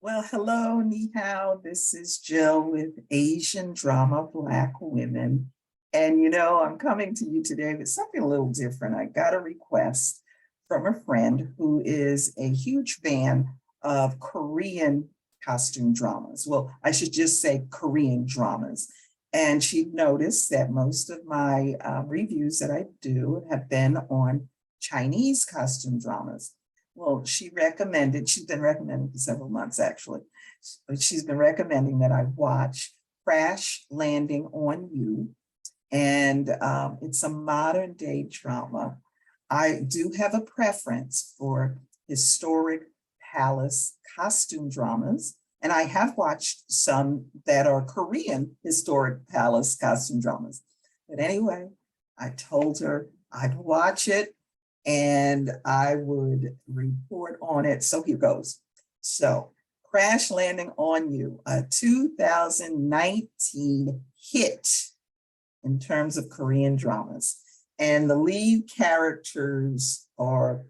Well, hello, ni hao. This is Jill with Asian Drama Black Women. And I'm coming to you today with something a little different. I got a request from a friend who is a huge fan of Korean costume dramas. Well, I should just say Korean dramas. And she noticed that most of my reviews that I do have been on Chinese costume dramas. Well, she's been recommending for several months actually, but she's been recommending that I watch Crash Landing on You. And it's a modern day drama. I do have a preference for historic palace costume dramas. And I have watched some that are Korean historic palace costume dramas. But anyway, I told her I'd watch it and I would report on it. So here goes. So Crash Landing on You, a 2019 hit in terms of Korean dramas. And the lead characters are,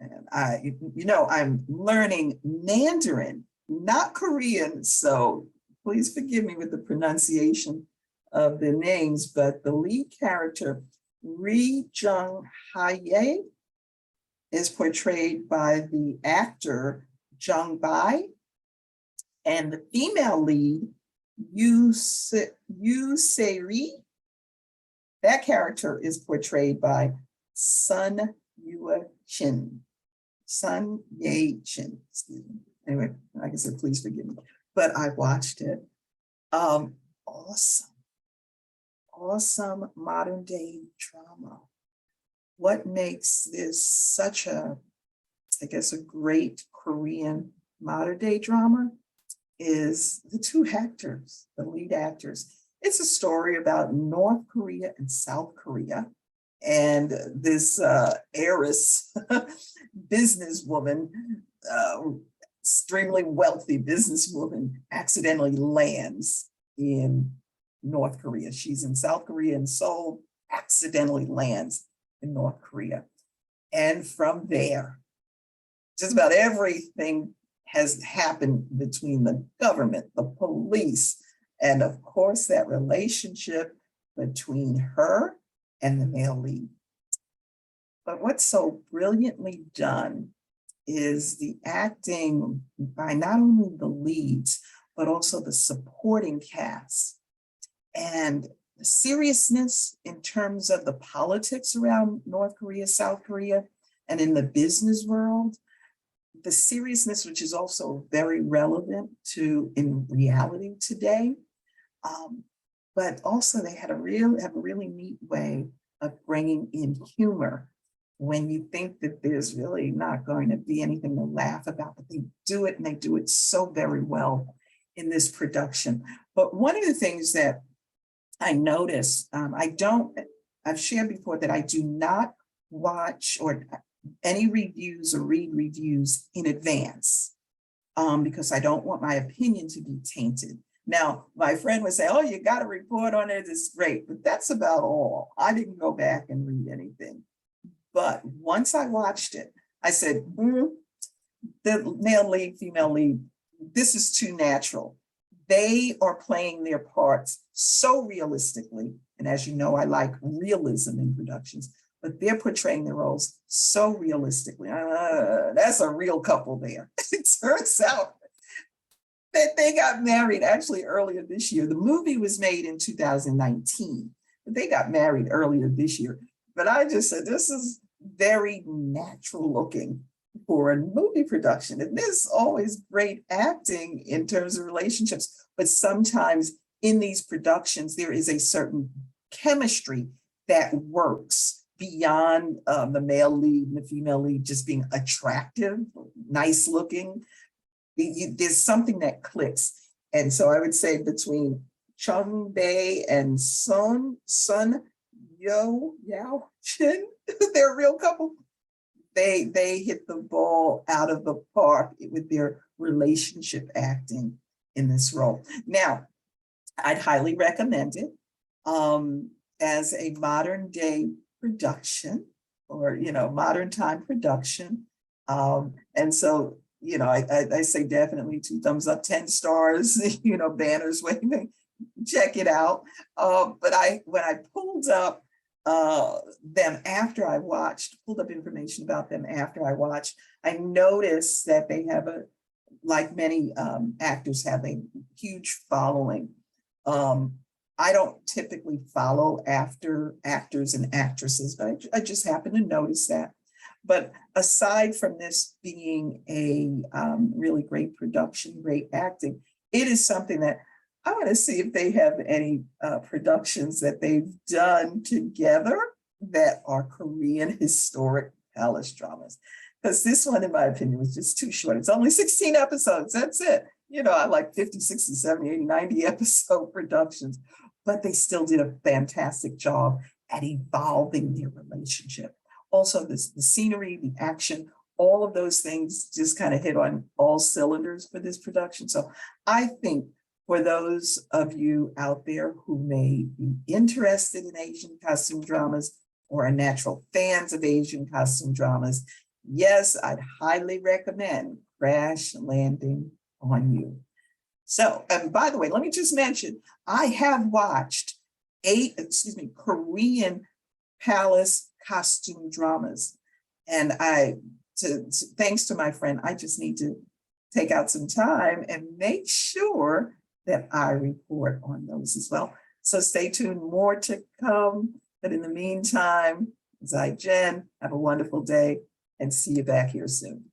and I'm learning Mandarin, not Korean. So please forgive me with the pronunciation of the names, but the lead character, Ri Jung Haye, is portrayed by the actor Jung Bai, and the female lead, Yu Se-ri, that character is portrayed by Sun Ye-chin. Sun Ye-chin, excuse me. Anyway, like I said, please forgive me. But I watched it. Awesome modern day drama. What makes this such a great Korean modern day drama is the two actors, the lead actors. It's a story about North Korea and South Korea. And this heiress businesswoman, extremely wealthy businesswoman, accidentally lands in North Korea. She's in South Korea and Seoul, accidentally lands in North Korea. And from there, just about everything has happened between the government, the police, and of course that relationship between her and the male lead. But what's so brilliantly done is the acting by not only the leads, but also the supporting cast. And the seriousness in terms of the politics around North Korea, South Korea, and in the business world, the seriousness, which is also very relevant to in reality today. But also they have a really neat way of bringing in humor when you think that there's really not going to be anything to laugh about, but they do it, and they do it so very well in this production. But one of the things that I noticed, I've shared before that I do not watch or any reviews or read reviews in advance because I don't want my opinion to be tainted. Now, my friend would say, oh, you got to report on it, it's great, but that's about all. I didn't go back and read anything. But once I watched it, I said, the male lead, female lead, this is too natural. They are playing their parts so realistically. And as you know, I like realism in productions, but they're portraying their roles so realistically. That's a real couple there. It turns out that they got married actually earlier this year. The movie was made in 2019, but they got married earlier this year. But I just said, this is very natural looking for a movie production. And there's always great acting in terms of relationships, but sometimes in these productions, there is a certain chemistry that works beyond the male lead and the female lead just being attractive, nice looking. There's something that clicks. And so I would say between Chung Bae and Sun Yao Yuan, they're a real couple. They hit the ball out of the park with their relationship acting in this role. Now, I'd highly recommend it as a modern day production or, modern time production. And so I say definitely 2 thumbs up, 10 stars, banners waving, check it out. But when I pulled up them after I watched, pulled up information about them after I watched, I noticed that they have like many actors have a huge following. I don't typically follow actors and actresses, but I just happen to notice that. But aside from this being a really great production, great acting, it is something that I want to see if they have any productions that they've done together that are Korean historic palace dramas. Because this one, in my opinion, was just too short. It's only 16 episodes. That's it. I like 50, 60, 70, 80, 90 episode productions, but they still did a fantastic job at evolving their relationship. Also, the scenery, the action, all of those things just kind of hit on all cylinders for this production. So I think for those of you out there who may be interested in Asian costume dramas or are natural fans of Asian costume dramas, yes, I'd highly recommend Crash Landing on You. So, and by the way, let me just mention, I have watched 8, Korean palace costume dramas. And thanks to my friend, I just need to take out some time and make sure that I report on those as well. So stay tuned, more to come. But in the meantime, Zai Jen, have a wonderful day and see you back here soon.